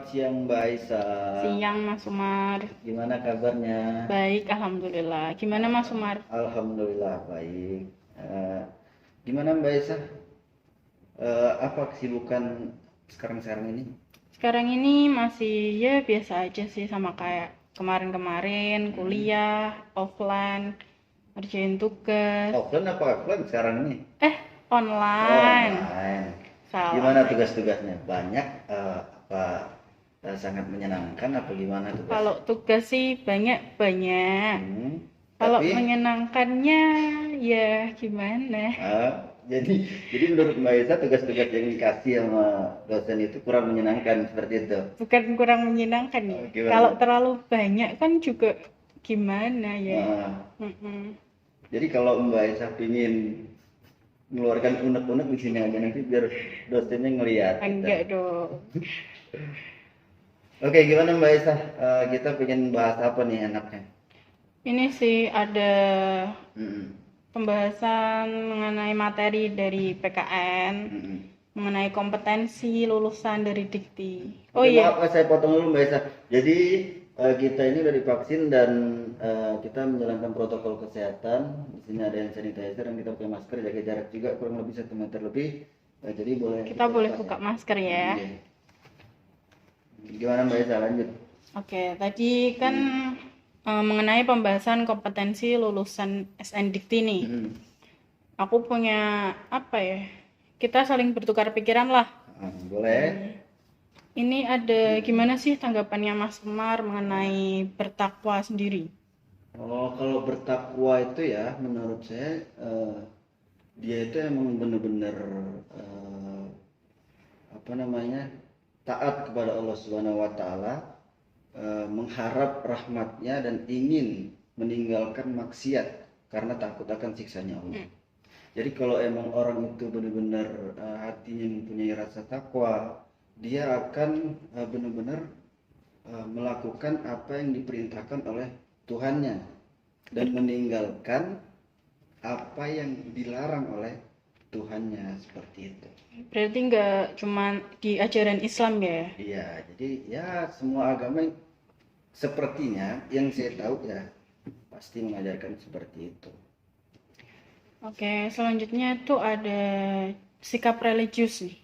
siang Mbak Aisa. Siang Mas Umar. Gimana kabarnya? Baik, alhamdulillah. Gimana Mas Umar? Alhamdulillah baik. Gimana Mbak Aisa? Apa kesibukan sekarang-sekarang ini? Sekarang ini masih ya biasa aja sih sama kayak kemarin-kemarin kuliah offline, ngerjain tugas. Offline apa offline sekarang ini? Online. Online. Salah. Gimana tugas-tugasnya? Banyak apa sangat menyenangkan apa gimana tugasnya? Kalau tugas sih banyak-banyak. Hmm, Kalau tapi menyenangkannya ya gimana? ah, jadi menurut Mbak Aisa tugas-tugas yang dikasih sama dosen itu kurang menyenangkan seperti itu. Bukan kurang menyenangkan ya. Gimana? Kalau terlalu banyak kan juga gimana ya. Ah, Mm-mm. jadi kalau Mbak Aisa pingin mengeluarkan unek-unek di sini aja nanti biar dosennya ngelihat gitu. Enggak dong. Oke, gimana Mbak Aisa? Kita pengen bahas apa nih enaknya? Ini sih ada Mm-mm. pembahasan mengenai materi dari PKN, Mm-mm. mengenai kompetensi lulusan dari Dikti. Oh Oke, iya, maaf saya potong dulu Mbak Esa. Jadi kita ini udah divaksin dan kita menjalankan protokol kesehatan. Di sini ada hand sanitizer dan kita pakai masker, jaga jarak juga kurang lebih 1 meter lebih. Jadi boleh kita boleh lepas buka ya. masker ya. Iya. Gimana Mbak Esa, lanjut. Oke, tadi kan mengenai pembahasan kompetensi lulusan SN Dikti nih. Mm-mm. Aku punya apa ya? Kita saling bertukar pikiran lah. Boleh. Ini ada gimana sih tanggapannya Mas Umar mengenai bertakwa sendiri? Oh, kalau bertakwa itu ya menurut saya dia itu emang bener-bener eh, apa namanya taat kepada Allah Subhanahu Wa Taala, mengharap rahmatnya dan ingin meninggalkan maksiat karena takut akan siksanya Allah. Jadi kalau emang orang itu benar-benar hatinya mempunyai rasa takwa, dia akan benar-benar melakukan apa yang diperintahkan oleh Tuhannya dan meninggalkan apa yang dilarang oleh Tuhannya, seperti itu. Berarti nggak cuma di ajaran Islam ya? Iya, jadi ya semua agama sepertinya yang saya tahu ya pasti mengajarkan seperti itu. Oke, selanjutnya tuh ada sikap religius nih.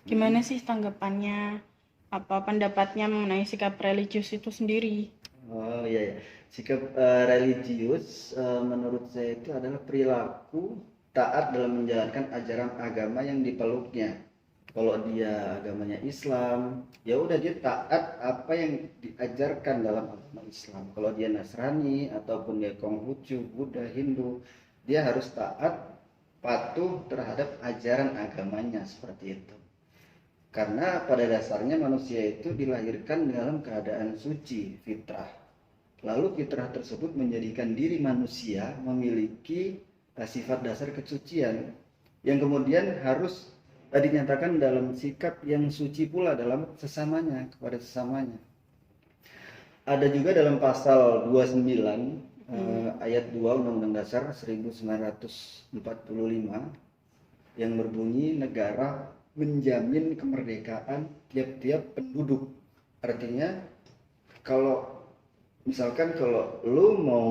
Gimana sih tanggapannya? Apa pendapatnya mengenai sikap religius itu sendiri? Oh iya, ya. Sikap religius menurut saya itu adalah perilaku taat dalam menjalankan ajaran agama yang dipeluknya. Kalau dia agamanya Islam, ya udah dia taat apa yang diajarkan dalam agama Islam. Kalau dia Nasrani ataupun dia Konghucu, Buddha, Hindu, dia harus taat patuh terhadap ajaran agamanya, seperti itu. Karena pada dasarnya manusia itu dilahirkan dalam keadaan suci, fitrah. Lalu fitrah tersebut menjadikan diri manusia memiliki sifat dasar kesucian yang kemudian harus dinyatakan dalam sikap yang suci pula dalam sesamanya, kepada sesamanya. Ada juga dalam pasal 29 ayat 2 Undang-Undang Dasar 1945 yang berbunyi negara menjamin kemerdekaan tiap-tiap penduduk. Artinya kalau misalkan kalau lu mau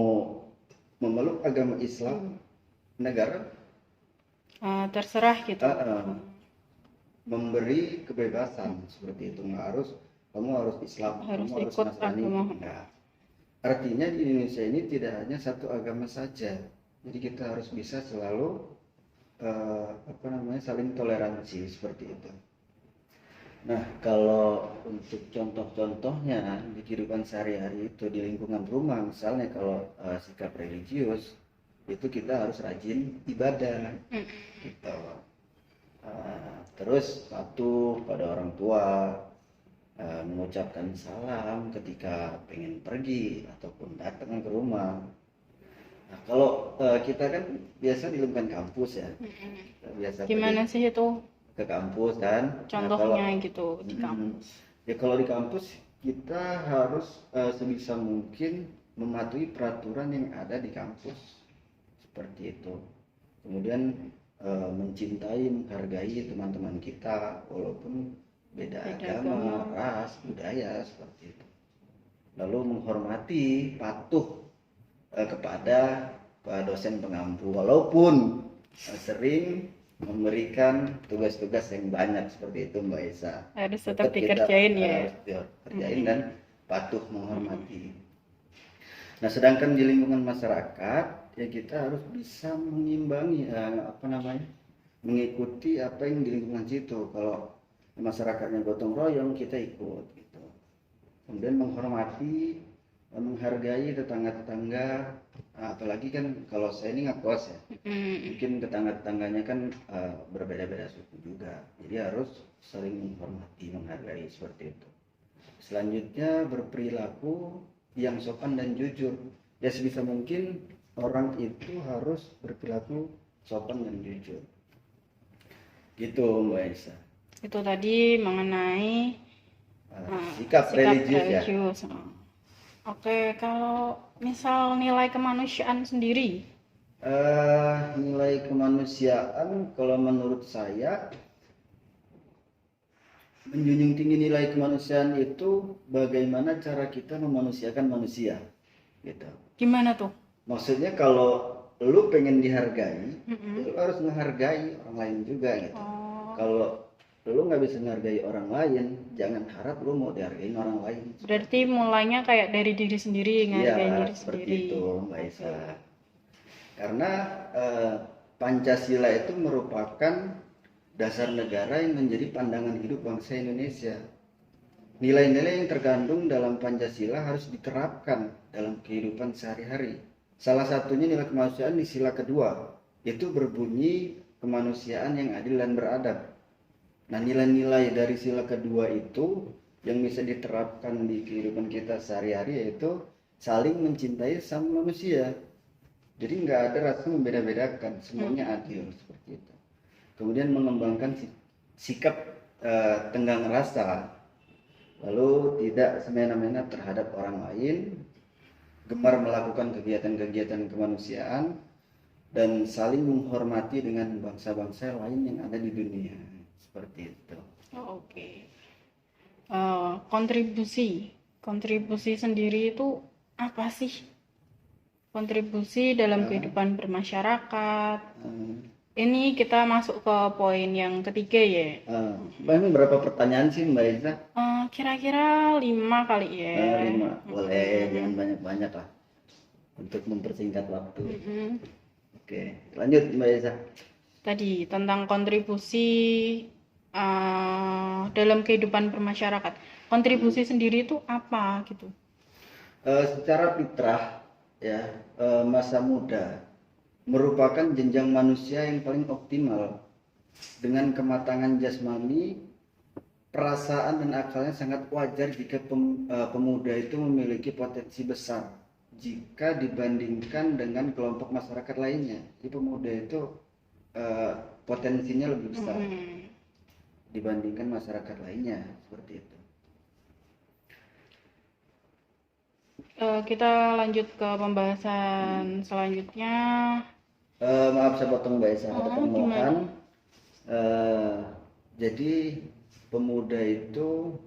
memeluk agama Islam, negara Terserah gitu. memberi kebebasan seperti itu. Nggak harus kamu harus Islam, Harus kamu harus ikut Nasrani. agama. Enggak. Artinya di Indonesia ini tidak hanya satu agama saja. Jadi kita harus bisa selalu saling toleransi seperti itu. Nah, kalau untuk contoh-contohnya di kehidupan sehari-hari itu di lingkungan rumah, misalnya kalau sikap religius itu kita harus rajin ibadah, gitu. Terus patuh pada orang tua, mengucapkan salam ketika pengen pergi ataupun datang ke rumah. Nah, kalau kita kan biasa di lingkungan kampus ya, biasa Gimana pergi sih itu ke kampus kan. contohnya gitu di kampus? Ya kalau di kampus kita harus sebisa mungkin mematuhi peraturan yang ada di kampus, seperti itu. Kemudian mencintai, menghargai teman-teman kita walaupun beda Beda agama, agama. ras, budaya seperti itu. Lalu menghormati, patuh kepada dosen pengampu, walaupun sering memberikan tugas-tugas yang banyak seperti itu Mbak Esa. Harus tetap Tetap kita dikerjain ya. harus kerjain dan patuh menghormati. Mm-mm. Nah, sedangkan di lingkungan masyarakat ya kita harus bisa mengimbangi mengikuti apa yang di lingkungan situ. Kalau masyarakatnya gotong royong kita ikut gitu. Kemudian menghormati, menghargai tetangga-tetangga. Nah, apalagi kan kalau saya ini ngekos ya, Mm-mm. mungkin tetangga-tetangganya kan berbeda-beda suku juga, jadi harus saling menghormati, menghargai seperti itu. Selanjutnya berperilaku yang sopan dan jujur. Ya sebisa mungkin orang itu harus berperilaku sopan dan jujur. Gitu Mbak Isa. Itu tadi mengenai Sikap sikap religius ya. religius. Oke, kalau misal nilai kemanusiaan sendiri, Nilai kemanusiaan kalau menurut saya menjunjung tinggi nilai kemanusiaan itu bagaimana cara kita memanusiakan manusia gitu. gimana tuh? Maksudnya kalau lu pengen dihargai, Mm-mm. lu harus menghargai orang lain juga gitu. Oh, Kalau lu nggak bisa menghargai orang lain, jangan harap lu mau dihargain orang lain. berarti mulainya kayak dari diri sendiri, Iya, ngargain diri seperti sendiri. itu Mbak Oke. Isa. Karena Pancasila itu merupakan dasar negara yang menjadi pandangan hidup bangsa Indonesia. Nilai-nilai yang terkandung dalam Pancasila harus diterapkan dalam kehidupan sehari-hari. Salah satunya nilai kemanusiaan di sila kedua, itu berbunyi kemanusiaan yang adil dan beradab. Nah, nilai-nilai dari sila kedua itu yang bisa diterapkan di kehidupan kita sehari-hari yaitu saling mencintai sama manusia. Jadi nggak ada rasa membeda-bedakan, semuanya adil seperti itu. Kemudian mengembangkan sikap tenggang rasa, lalu tidak semena-mena terhadap orang lain, gemar melakukan kegiatan-kegiatan kemanusiaan, dan saling menghormati dengan bangsa-bangsa lain yang ada di dunia. Seperti itu. Oh, oke. Kontribusi sendiri itu apa sih? Kontribusi dalam kehidupan bermasyarakat. Ini kita masuk ke poin yang ketiga ya. Memang berapa pertanyaan sih Mbak Iza? Kira-kira 5 kali ya. 5, boleh, jangan banyak-banyak lah untuk mempersingkat waktu. Oke, lanjut Mbak Iza. Tadi tentang kontribusi dalam kehidupan bermasyarakat. Kontribusi sendiri itu apa gitu? Secara fitrah ya, masa muda merupakan jenjang manusia yang paling optimal dengan kematangan jasmani, perasaan dan akalnya sangat wajar jika pemuda itu memiliki potensi besar jika dibandingkan dengan kelompok masyarakat lainnya. Jadi pemuda itu potensinya lebih besar dibandingkan masyarakat lainnya seperti itu. Kita lanjut ke pembahasan selanjutnya. Maaf saya potong Mbak Esa, ada permohonan. Jadi pemuda itu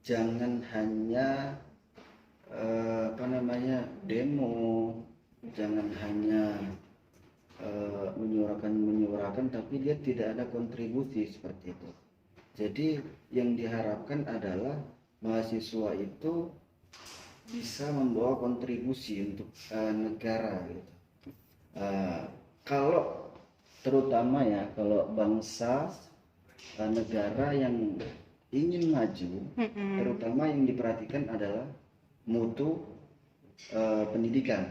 jangan hanya demo, jangan hanya menyuarakan tapi dia tidak ada kontribusi seperti itu. Jadi yang diharapkan adalah mahasiswa itu bisa membawa kontribusi untuk negara gitu. Kalau terutama ya kalau bangsa negara yang ingin maju, terutama yang diperhatikan adalah mutu pendidikan.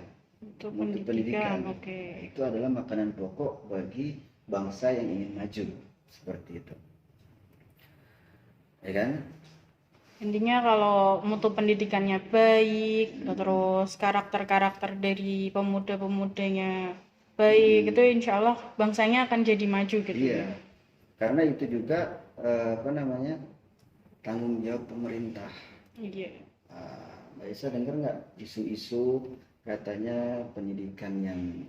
Mutu pendidikan. Okay. Itu adalah makanan pokok bagi bangsa yang ingin maju seperti itu, ya kan? Intinya kalau mutu pendidikannya baik, terus karakter-karakter dari pemuda-pemudanya baik, itu insya Allah bangsanya akan jadi maju gitu. Iya, karena itu juga tanggung jawab pemerintah. Iya. Mbak Isa dengar nggak isu-isu katanya pendidikan yang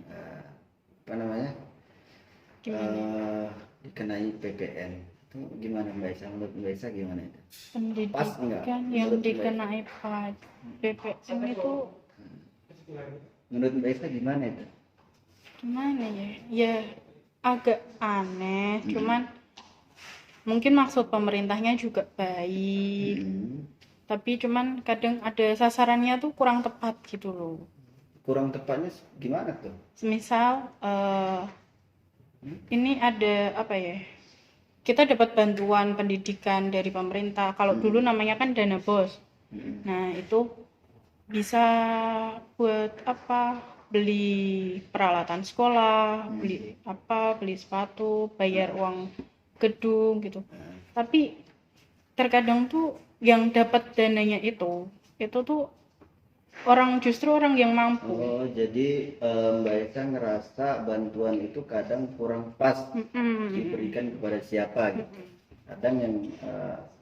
dikenai PPN Itu gimana Mbak Isa? Menurut Mbak Isa gimana itu? Pas enggak? Pendidikan yang Menurut Mbak Isa? dikenai BPM itu Menurut Mbak Isa gimana itu? gimana ya? Ya agak aneh, cuman mungkin maksud pemerintahnya juga baik, tapi cuman kadang ada sasarannya tuh kurang tepat gitu loh. Kurang tepatnya gimana tuh? Semisal ini ada apa ya? Kita dapat bantuan pendidikan dari pemerintah. Kalau dulu namanya kan dana BOS. Nah, itu bisa buat apa? Beli peralatan sekolah, beli apa? Beli sepatu, bayar uang gedung gitu. Tapi terkadang tuh yang dapat dananya itu tuh justru orang yang mampu. Oh, jadi Mbak Isa ngerasa bantuan itu kadang kurang pas diberikan kepada siapa gitu. Kadang yang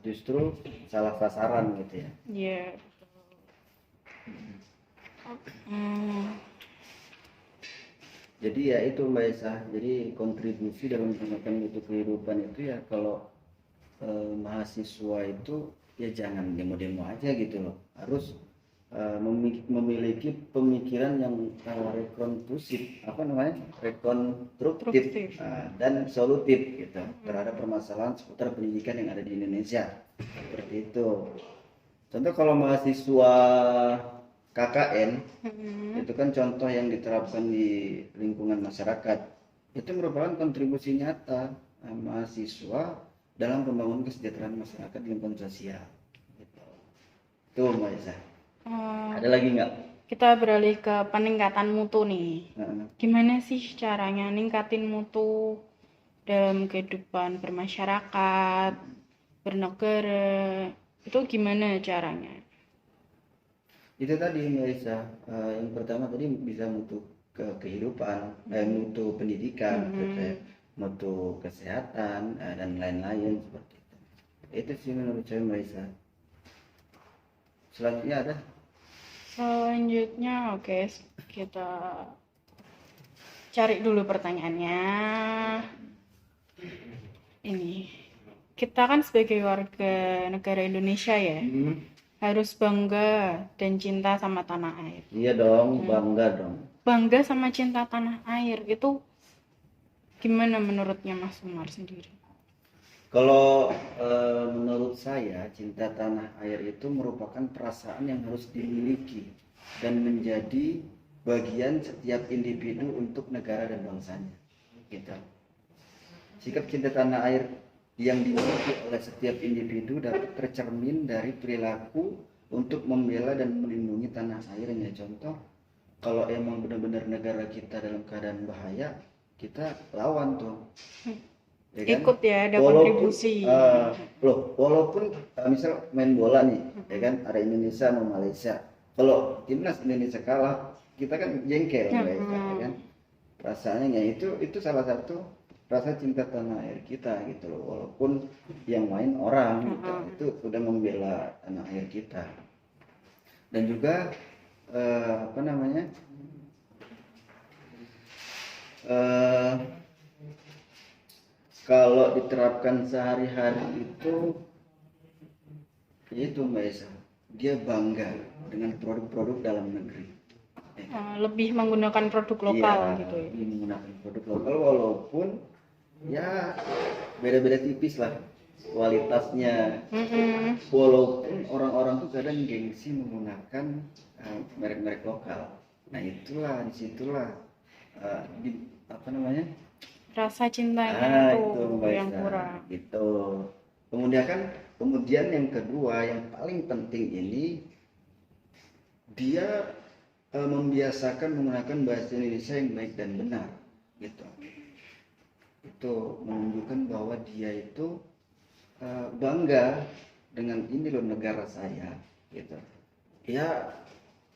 justru salah sasaran gitu ya. Iya. Jadi ya itu Mbak Isa, jadi kontribusi dalam menggunakan mutu kehidupan itu ya kalau mahasiswa itu ya jangan demo-demo aja gitu loh, harus memiliki pemikiran yang rekonstruktif, rekonstruktif dan solutif gitu terhadap permasalahan seputar pendidikan yang ada di Indonesia. Seperti itu. Contoh kalau mahasiswa KKN itu kan contoh yang diterapkan di lingkungan masyarakat, itu merupakan kontribusi nyata mahasiswa dalam pembangunan kesejahteraan masyarakat di lingkungan sosial gitu. Tuh Mbak Isa. Ada lagi nggak? Kita beralih ke peningkatan mutu nih. Gimana sih caranya ningkatin mutu dalam kehidupan bermasyarakat, bernegara? Itu gimana caranya? Itu tadi Mbak Isa, yang pertama tadi bisa mutu kehidupan, mutu pendidikan, mutu kesehatan dan lain-lain seperti itu. Itu sih menurut saya Mbak Isa. Selanjutnya ada? Selanjutnya oke, kita cari dulu pertanyaannya. Ini kita kan sebagai warga negara Indonesia ya, harus bangga dan cinta sama tanah air. Iya dong, bangga dong. Bangga sama cinta tanah air itu gimana menurutnya Mas Umar sendiri? Kalau menurut saya cinta tanah air itu merupakan perasaan yang harus dimiliki dan menjadi bagian setiap individu untuk negara dan bangsanya. Gitu. Sikap cinta tanah air yang dimiliki oleh setiap individu dapat tercermin dari perilaku untuk membela dan melindungi tanah airnya. Contoh, kalau emang benar-benar negara kita dalam keadaan bahaya, kita lawan tuh. Ya kan? Ikut ya, ada kontribusi. Walaupun misal main bola nih, ya kan, ada Indonesia sama Malaysia. Kalau timnas Indonesia kalah, kita kan jengkel, ya kan? Perasaannya itu salah satu rasa cinta tanah air kita gitu loh. Walaupun yang main orang gitu, itu sudah membela tanah air kita. Dan juga kalau diterapkan sehari-hari itu Mbak Esa, dia bangga dengan produk-produk dalam negeri. Lebih menggunakan produk lokal gitu ya. Lebih menggunakan produk lokal walaupun ya beda-beda tipis lah kualitasnya. Walaupun orang-orang tuh kadang gengsi menggunakan merek-merek lokal. Nah disitulah rasa cintanya itu yang kurang. Gitu. Kemudian yang kedua yang paling penting ini dia membiasakan menggunakan bahasa Indonesia yang baik dan benar gitu. Itu menunjukkan bahwa dia itu bangga dengan ini loh negara saya gitu. Ya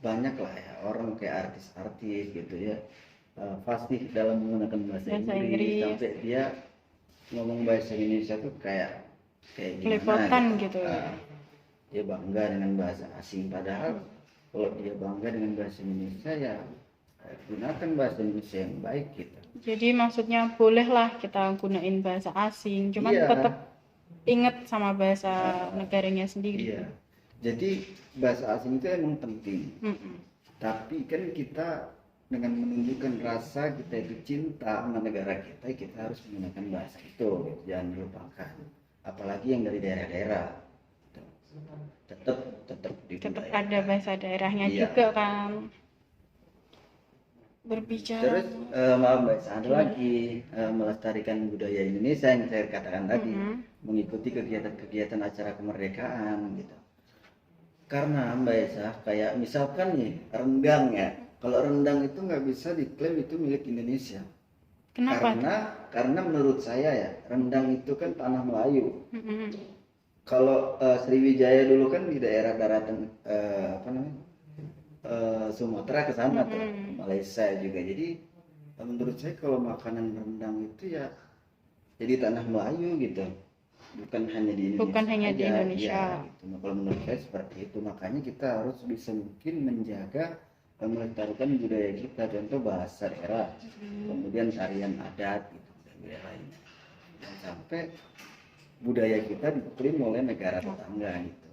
banyak lah ya orang kayak artis-artis gitu ya, fasih dalam menggunakan bahasa Inggris sampai dia ngomong bahasa Indonesia tuh kayak gimana gitu ya. Dia bangga dengan bahasa asing, padahal kalau dia bangga dengan bahasa Indonesia ya gunakan bahasa Indonesia yang baik gitu. Jadi maksudnya bolehlah kita gunain bahasa asing, cuman tetap inget sama bahasa negaranya sendiri. Iya. Jadi bahasa asing itu emang penting. Mm-mm. Tapi kan kita dengan menunjukkan rasa kita itu cinta sama negara kita, kita harus menggunakan bahasa itu, gitu. Jangan dilupakan. Apalagi yang dari daerah-daerah, tetap Tetap dibudayakan. ada bahasa daerahnya Iya. juga kan. Berbicara. Terus maaf Mbak, ada Gimana? lagi melestarikan budaya Indonesia yang saya katakan tadi, Mm-mm. mengikuti kegiatan-kegiatan acara kemerdekaan gitu. Karena Mbak Esa, kayak misalkan nih rendang ya, kalau rendang itu nggak bisa diklaim itu milik Indonesia. Kenapa tuh? Karena menurut saya ya, rendang itu kan tanah Melayu. Mm-mm. Kalau Sriwijaya dulu kan di daerah daratan apa namanya, Sumatera ke sana tuh, Mm-mm. Malaysia juga. Jadi menurut saya kalau makanan rendang itu ya jadi tanah Melayu gitu, bukan hanya di Indonesia Bukan hanya di aja. Indonesia. Ya, gitu. Nah, kalau menurut saya seperti itu, makanya kita harus bisa mungkin menjaga melestarikan budaya kita, contoh bahasa daerah, kemudian tarian adat gitu, dan budaya lainnya, dan sampai budaya kita diklaim oleh negara tetangga gitu.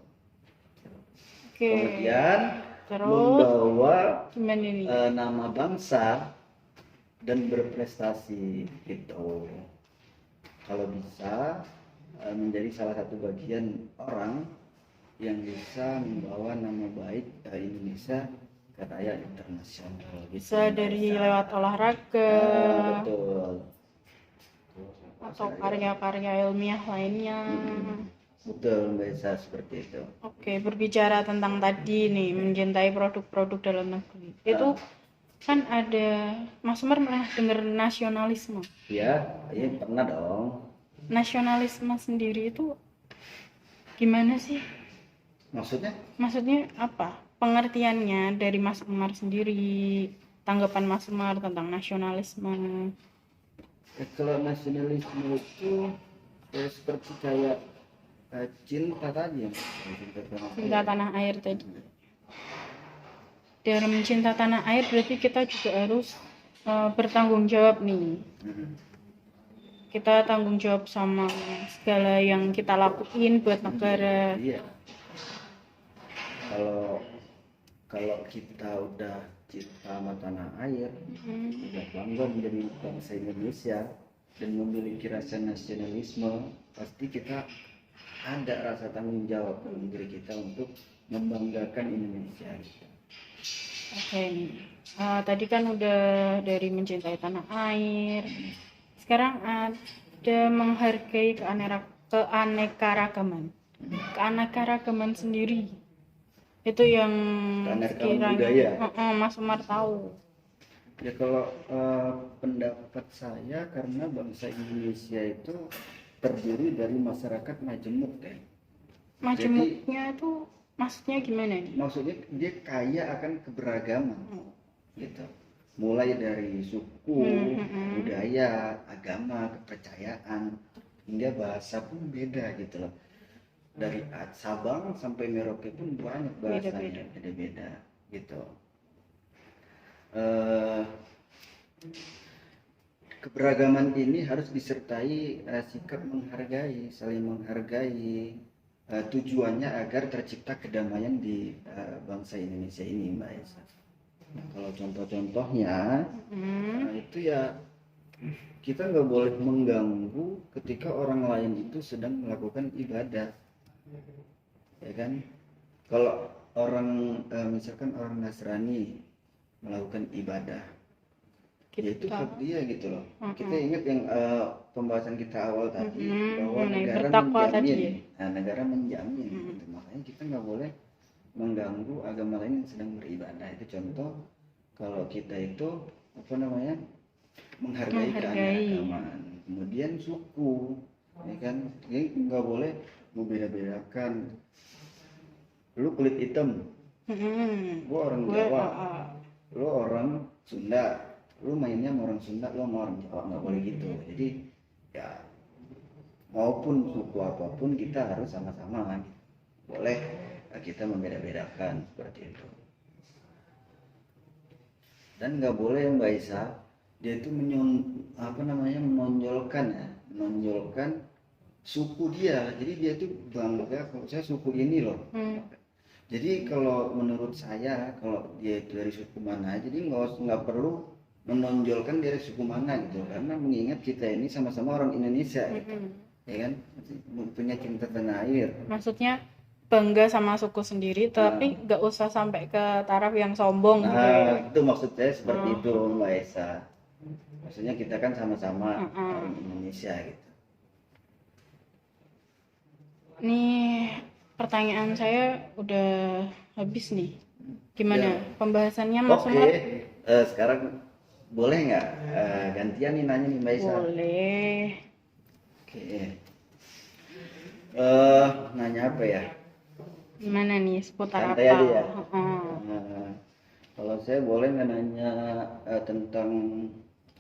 Oke. Kemudian Terus membawa gimana nih? nama bangsa dan berprestasi gitu. Kalau bisa menjadi salah satu bagian orang yang bisa membawa nama baik Indonesia ke raya internasional gitu. Bisa dari lewat olahraga Betul. atau karya-karya ilmiah lainnya. Betul Mbak Esa, seperti itu. Oke, berbicara tentang tadi nih, mencintai produk-produk dalam negeri. Itu kan ada, Mas Umar pernah dengar nasionalisme. Ya, ini pernah dong. Nasionalisme sendiri itu gimana sih? Maksudnya? Maksudnya apa? Pengertiannya dari Mas Umar sendiri, tanggapan Mas Umar tentang nasionalisme. Kalau nasionalisme itu seperti kayak cinta tadi ya. Cinta tanah air tadi. Dalam mencinta tanah air berarti kita juga harus bertanggung jawab nih. Kita tanggung jawab sama segala yang kita lakuin buat negara. Iya. Kalau kita udah cinta sama tanah air, udah bangga menjadi bangsa Indonesia dan memiliki rasa nasionalisme, pasti kita ada rasa tanggung jawab dalam diri kita untuk membanggakan Indonesia. Oke nih. Tadi kan udah dari mencintai tanah air. Sekarang ada menghargai keanekaragaman. Keanekaragaman sendiri. Itu yang Keanekaragaman budaya. Mas Umar tahu. Ya kalau pendapat saya, karena bangsa Indonesia itu terdiri dari masyarakat majemuk ya. Majemuknya itu maksudnya gimana nih? Maksudnya dia kaya akan keberagaman gitu. Mulai dari suku, budaya, agama, kepercayaan, hingga bahasa pun beda gitu loh. Dari Sabang sampai Merauke pun banyak bahasanya, beda-beda gitu. Keberagaman ini harus disertai sikap menghargai, saling menghargai. Tujuannya agar tercipta kedamaian di bangsa Indonesia ini, Mbak Esa. Nah, kalau contoh-contohnya itu ya kita nggak boleh mengganggu ketika orang lain itu sedang melakukan ibadah, ya kan? Kalau orang misalkan orang Nasrani melakukan ibadah, itu hak dia gitu loh. Kita ingat yang pembahasan kita awal tadi bahwa negara menjamin, negara menjamin. Gitu. Makanya kita nggak boleh mengganggu agama lain yang sedang beribadah. Itu contoh kalau kita itu apa namanya menghargai keanekaragaman. Kemudian suku, ya kan? Jadi nggak boleh membeda-bedakan. Lu kulit hitam, gua orang Jawa, lu orang Sunda. Lu mainnya sama orang Sunda, lu sama orang Jawa, nggak boleh gitu. Jadi ya maupun suku apapun kita harus sama-sama gitu. Boleh kita membeda-bedakan seperti itu. Dan nggak boleh Mbak Isa, dia itu menonjolkan suku dia. Jadi dia tuh bangga kalau saya suku ini loh. Jadi kalau menurut saya kalau dia itu dari suku mana, jadi nggak perlu menonjolkan dari suku mana gitu, karena mengingat kita ini sama-sama orang Indonesia gitu, ya kan, punya cinta tanah air. Maksudnya bangga sama suku sendiri, tapi nggak usah sampai ke taraf yang sombong gitu ya. Nah, itu maksud saya seperti itu Mbak Esa. Maksudnya kita kan sama-sama orang Indonesia gitu. Nih pertanyaan saya udah habis nih. Gimana pembahasannya Mas Umar? Oke, sekarang boleh nggak gantian nih nanya nih Mbak Esa? Boleh. Oke. Nanya apa ya? Gimana nih seputar Santai apa? aja ya. Kalau saya boleh nggak nanya tentang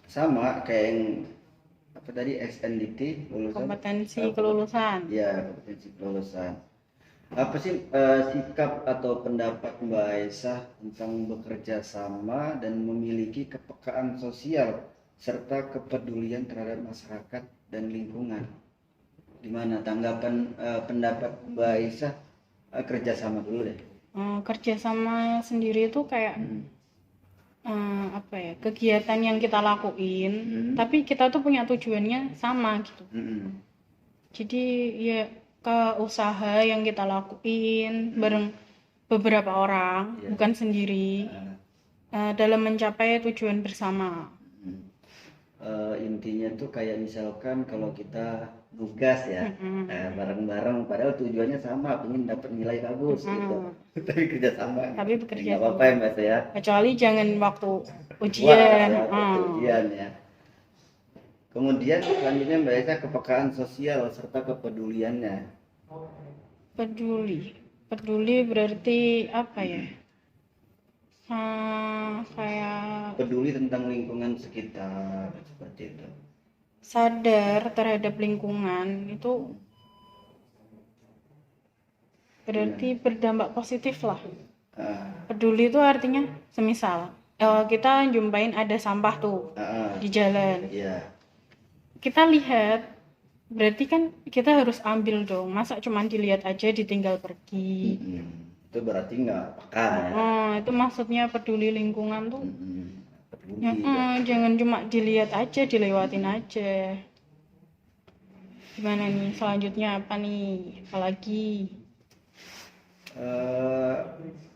sama kayak yang apa tadi, SNDT, lulusan Kompetensi kelulusan. ya, kompetensi kelulusan. Apa sih sikap atau pendapat Mbak Aisyah tentang bekerja sama dan memiliki kepekaan sosial serta kepedulian terhadap masyarakat dan lingkungan? Gimana tanggapan pendapat Mbak Aisyah kerjasama dulu deh? Kerjasama sendiri itu kayak apa ya, kegiatan yang kita lakuin, tapi kita tuh punya tujuannya sama gitu. Jadi ya ke usaha yang kita lakuin bareng beberapa orang, bukan sendiri, dalam mencapai tujuan bersama. Intinya tuh kayak misalkan kalau kita tugas ya, bareng-bareng padahal tujuannya sama, pengen dapat nilai bagus gitu, tapi kerja sama. Tapi bekerja nggak apa-apa ya Mas ya, kecuali jangan waktu ujian. ujian ya. Kemudian selanjutnya Mbak Esa, kepekaan sosial serta kepeduliannya. Peduli berarti apa ya? Kayak Peduli tentang lingkungan sekitar seperti itu. sadar terhadap lingkungan itu berarti berdampak positif lah. Peduli itu artinya semisal kita jumpain ada sampah tuh di jalan. Kita lihat, berarti kan kita harus ambil dong. Masa cuma dilihat aja ditinggal pergi? Itu berarti nggak peka ya. Itu maksudnya peduli lingkungan tuh. Jangan cuma dilihat aja, dilewatin aja. Gimana nih selanjutnya, apa nih apalagi?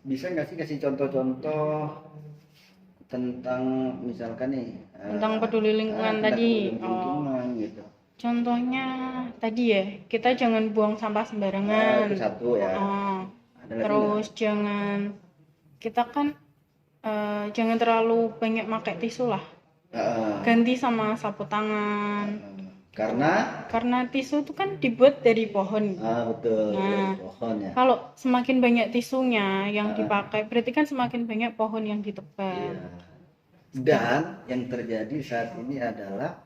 Bisa nggak sih kasih contoh-contoh tentang misalkan nih tentang peduli lingkungan tadi. Gitu. Contohnya tadi ya, kita jangan buang sampah sembarangan. Itu satu ya. Terus jangan, kita kan jangan terlalu banyak pakai tisu lah. Ganti sama sapu tangan. Karena tisu itu kan dibuat dari pohon. Betul. Dari pohon ya. Kalau semakin banyak tisunya yang dipakai, berarti kan semakin banyak pohon yang ditebang. Dan yang terjadi saat ini adalah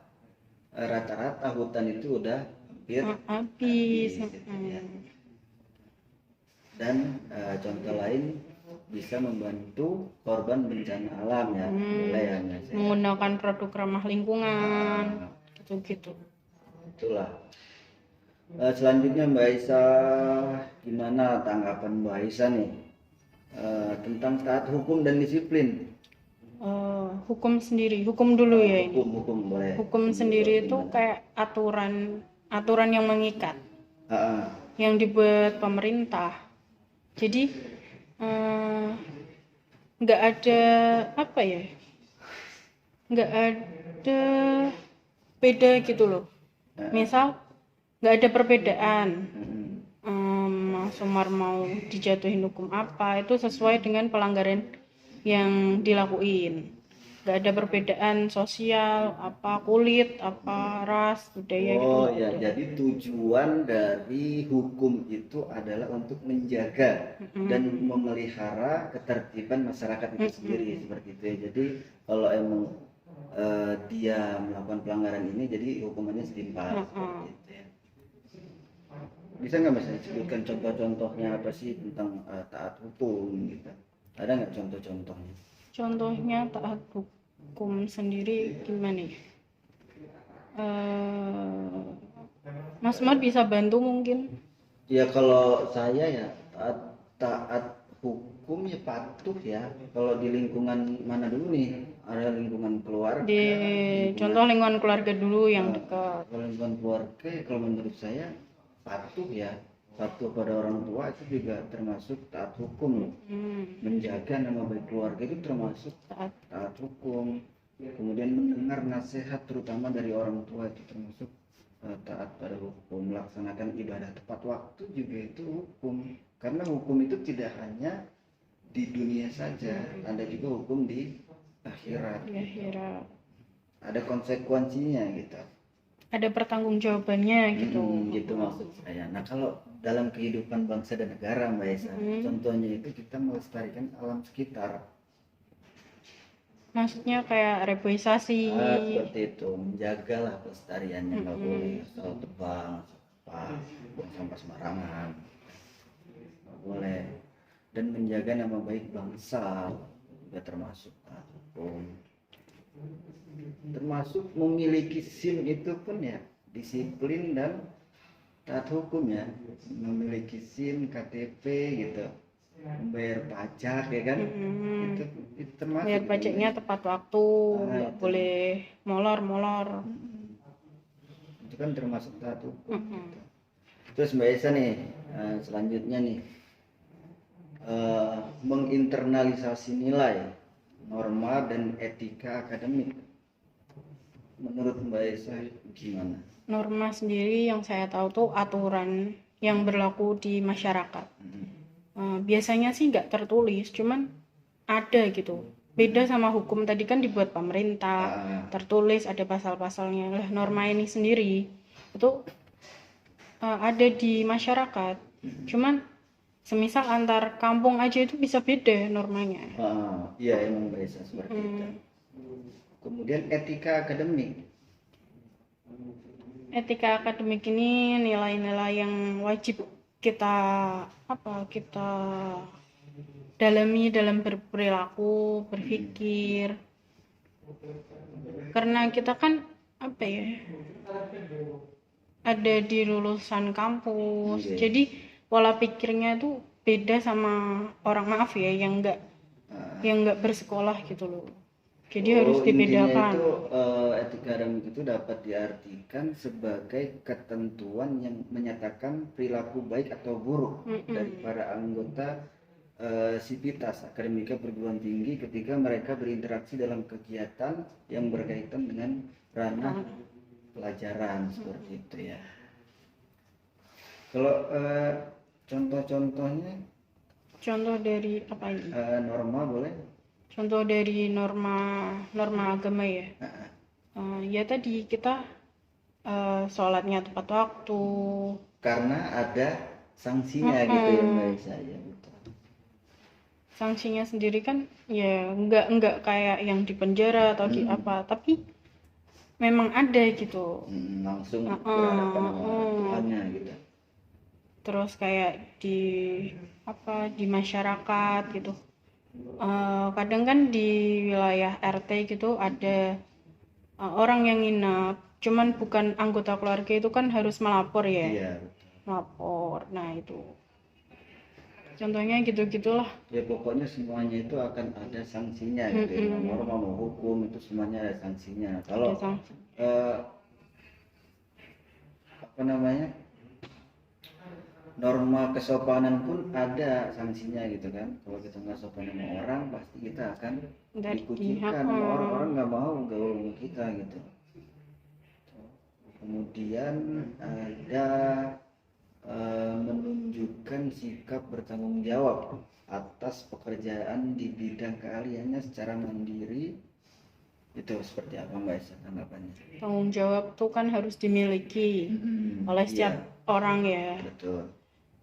rata-rata hutan itu udah hampir habis. Dan contoh lain bisa membantu korban bencana alam ya. Boleh ya, menggunakan produk ramah lingkungan, gitu-gitu. Itulah. Selanjutnya Mbak Aisyah, gimana tanggapan Mbak Aisyah nih tentang taat hukum dan disiplin? Hukum sendiri, hukum dulu ya ini. Hukum boleh. Hukum sendiri itu kayak aturan yang mengikat, yang dibuat pemerintah. Jadi nggak ada apa ya, nggak ada beda gitu loh. Misal nggak ada perbedaan, Mas Umar mau dijatuhin hukum apa, itu sesuai dengan pelanggaran yang dilakuin. Nggak ada perbedaan sosial, apa kulit, apa ras, budaya gitu. Ya, jadi tujuan dari hukum itu adalah untuk menjaga dan memelihara ketertiban masyarakat itu sendiri, seperti itu ya. Jadi kalau emang dia melakukan pelanggaran ini, jadi hukumannya setimpal. Seperti itu ya. Bisa nggak Mas sebutkan contoh-contohnya apa sih tentang taat hukum gitu? Ada nggak contoh-contohnya? Contohnya taat hukum sendiri gimana ya? Mas Mar bisa bantu mungkin. Ya kalau saya ya taat hukum ya patuh ya. Kalau di lingkungan mana dulu nih? Ada lingkungan keluarga, Di lingkungan contoh lingkungan keluarga dulu yang eh, dekat. kalau lingkungan keluarga ya, kalau menurut saya patuh ya. Patuh pada orang tua itu juga termasuk taat hukum loh. Menjaga nama baik keluarga itu termasuk taat hukum. Kemudian mendengar nasihat terutama dari orang tua itu termasuk taat pada hukum. Melaksanakan ibadah tepat waktu juga itu hukum, karena hukum itu tidak hanya di dunia saja, ada juga hukum di akhirat. Di akhirat. Ada konsekuensinya gitu. Ada pertanggungjawabannya gitu. Gitu maksud saya. Nah kalau dalam kehidupan bangsa dan negara Mbak Esa, contohnya itu kita melestarikan alam sekitar. Maksudnya kayak reboisasi. Seperti itu, menjagalah pelestariannya, nggak boleh asal tebang, buang sampah sembarangan, nggak boleh. Dan menjaga nama baik bangsa juga termasuk taat hukum. Termasuk memiliki SIM itu pun ya disiplin dan taat hukum ya. Memiliki SIM, KTP gitu, bayar pajak ya kan, itu termasuk. Bayar pajaknya tepat waktu, nggak boleh molor. Itu kan termasuk taat hukum. Gitu. Terus Mbak Esa nih, selanjutnya nih, menginternalisasi nilai, norma dan etika akademik. Menurut Mbak Esa gimana? Norma sendiri yang saya tahu tuh aturan yang berlaku di masyarakat. Biasanya sih nggak tertulis, cuman ada gitu. Beda sama hukum tadi kan dibuat pemerintah, tertulis ada pasal-pasalnya. Lah norma ini sendiri itu ada di masyarakat. Cuman semisal antar kampung aja itu bisa beda normanya. Iya emang Mbak Esa seperti itu. Kemudian etika akademik. Etika akademik ini nilai-nilai yang wajib kita dalami dalam berperilaku, berpikir. Karena kita kan ada di lulusan kampus. Jadi pola pikirnya tuh beda sama orang yang nggak bersekolah gitu loh. Jadi harus dibedakan. Itu etika akademik itu dapat diartikan sebagai ketentuan yang menyatakan perilaku baik atau buruk dari para anggota sivitas akademika perguruan tinggi ketika mereka berinteraksi dalam kegiatan yang berkaitan dengan ranah pelajaran seperti itu ya. Kalau contoh-contohnya? Contoh dari apa ini? Norma boleh? Contoh dari norma agama ya. Ya tadi kita sholatnya tepat waktu. Karena ada sanksinya gitu ya Mbak saya. Sanksinya sendiri kan ya nggak kayak yang di penjara atau di apa, tapi memang ada gitu. Langsung berhadapan sama Tuhannya gitu. Terus kayak di masyarakat gitu. Kadang kan di wilayah RT gitu ada orang yang nginep, cuman bukan anggota keluarga itu kan harus melapor ya. Iya. Melapor. Nah itu. Contohnya gitu-gitulah. Ya pokoknya semuanya itu akan ada sanksinya gitu. Norma mau hukum itu semuanya ada sanksinya. Kalau norma kesopanan pun ada sanksinya gitu kan. Kalau kita nggak sopan sama orang pasti kita akan dikucilkan. Orang-orang nggak mau gaul sama kita gitu. Kemudian ada menunjukkan sikap bertanggung jawab atas pekerjaan di bidang keahliannya secara mandiri. Itu seperti apa Mbak Esa tanggapannya? Tanggung jawab tuh kan harus dimiliki oleh setiap orang ya. Betul.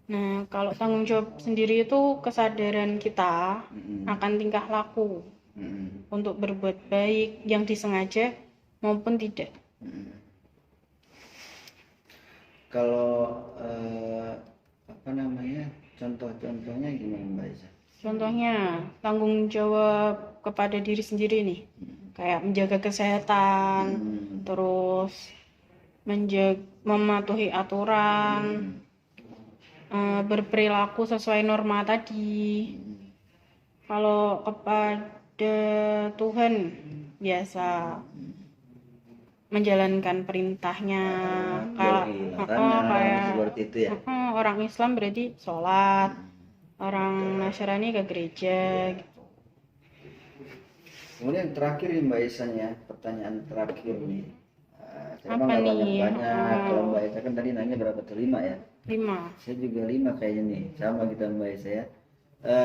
Nah kalau tanggung jawab sendiri itu kesadaran kita akan tingkah laku untuk berbuat baik yang disengaja maupun tidak. Kalau contoh-contohnya gimana Mbak Esa? Contohnya tanggung jawab kepada diri sendiri nih, kayak menjaga kesehatan, terus mematuhi aturan, berperilaku sesuai norma tadi. Kalau kepada Tuhan biasa menjalankan perintahnya, jauhi larangan kayak seperti itu ya. orang Islam berarti sholat, orang Nasrani ke gereja gitu. Kemudian terakhir nih Mbak Isa ya, pertanyaan terakhir nih. Saya Apa emang nggak nih? banyak. Kalau Mbak Isa kan tadi nanya berapa tuh, 5 ya? 5. Saya juga 5 kayaknya nih, sama kita Mbak Isa ya.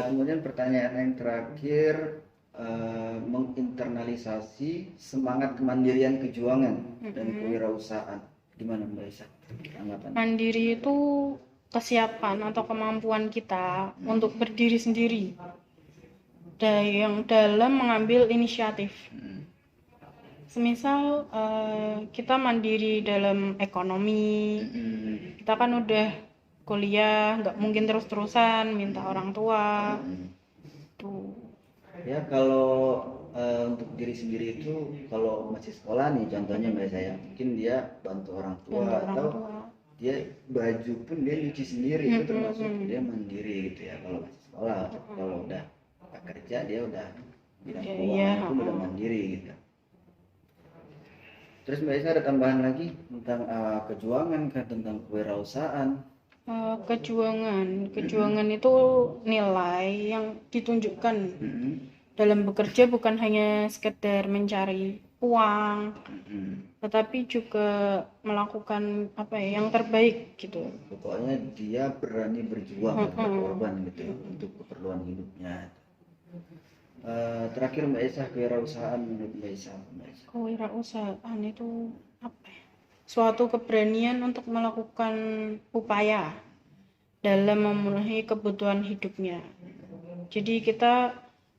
Kemudian pertanyaan yang terakhir, menginternalisasi semangat kemandirian kejuangan dan kewirausahaan. Gimana Mbak Isa? Tanggapan? Mandiri itu kesiapan atau kemampuan kita untuk berdiri sendiri yang dalam mengambil inisiatif. Semisal kita mandiri dalam ekonomi, kita kan udah kuliah, nggak mungkin terus-terusan minta orang tua. Tuh. Ya kalau untuk diri sendiri itu kalau masih sekolah nih contohnya Mbak saya, mungkin dia bantu orang tua atau dia baju pun dia nyuci sendiri, itu termasuk dia mandiri gitu ya kalau masih sekolah. Kalau udah kerja dia udah bidang keuangan pun udah mandiri gitu. Terus Mbak Isa ada tambahan lagi tentang kejuangan kan, tentang kewirausahaan? Kejuangan itu nilai yang ditunjukkan dalam bekerja, bukan hanya sekedar mencari uang, tetapi juga melakukan yang terbaik gitu. Pokoknya dia berani berjuang, berkorban gitu untuk keperluan hidupnya. Terakhir Mbak Isa, kewirausahaan menurut Mbak Isa. Kewirausahaan itu apa ya? Suatu keberanian untuk melakukan upaya dalam memenuhi kebutuhan hidupnya. Jadi kita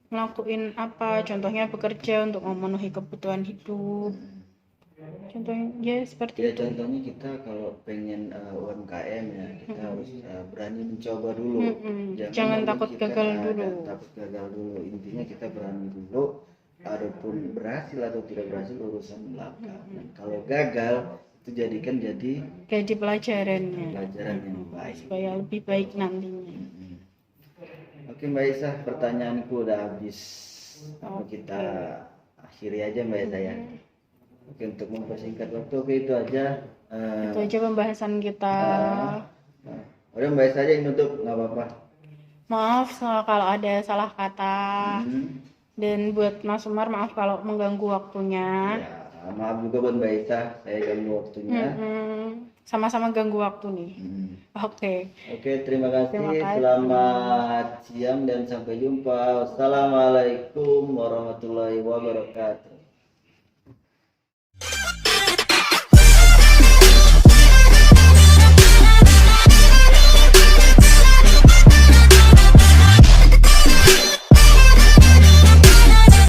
ngelakuin apa? Contohnya bekerja untuk memenuhi kebutuhan hidup. Contohnya ya seperti itu. Contohnya kita kalau pengen UMKM ya, kita harus berani mencoba dulu. Jangan takut gagal dulu. Takut gagal dulu. Intinya kita berani dulu. Adapun berhasil atau tidak berhasil urusan belakang. Kalau gagal itu jadikan jadi pelajaran yang baik supaya lebih baik nantinya. Oke Mbak Isa, pertanyaanku udah habis. Kita akhiri aja Mbak Isa ya. Oke, untuk mempersingkat waktu itu aja. Itu aja pembahasan kita. Udah Mbak Isa aja yang nutup, nggak apa-apa. Maaf kalau ada salah kata. Dan buat Mas Umar, maaf kalau mengganggu waktunya. Ya, maaf juga buat Mbak Isa, saya ganggu waktunya. Sama-sama ganggu waktu nih. Oke, terima kasih. Selamat siang dan sampai jumpa. Wassalamualaikum warahmatullahi wabarakatuh.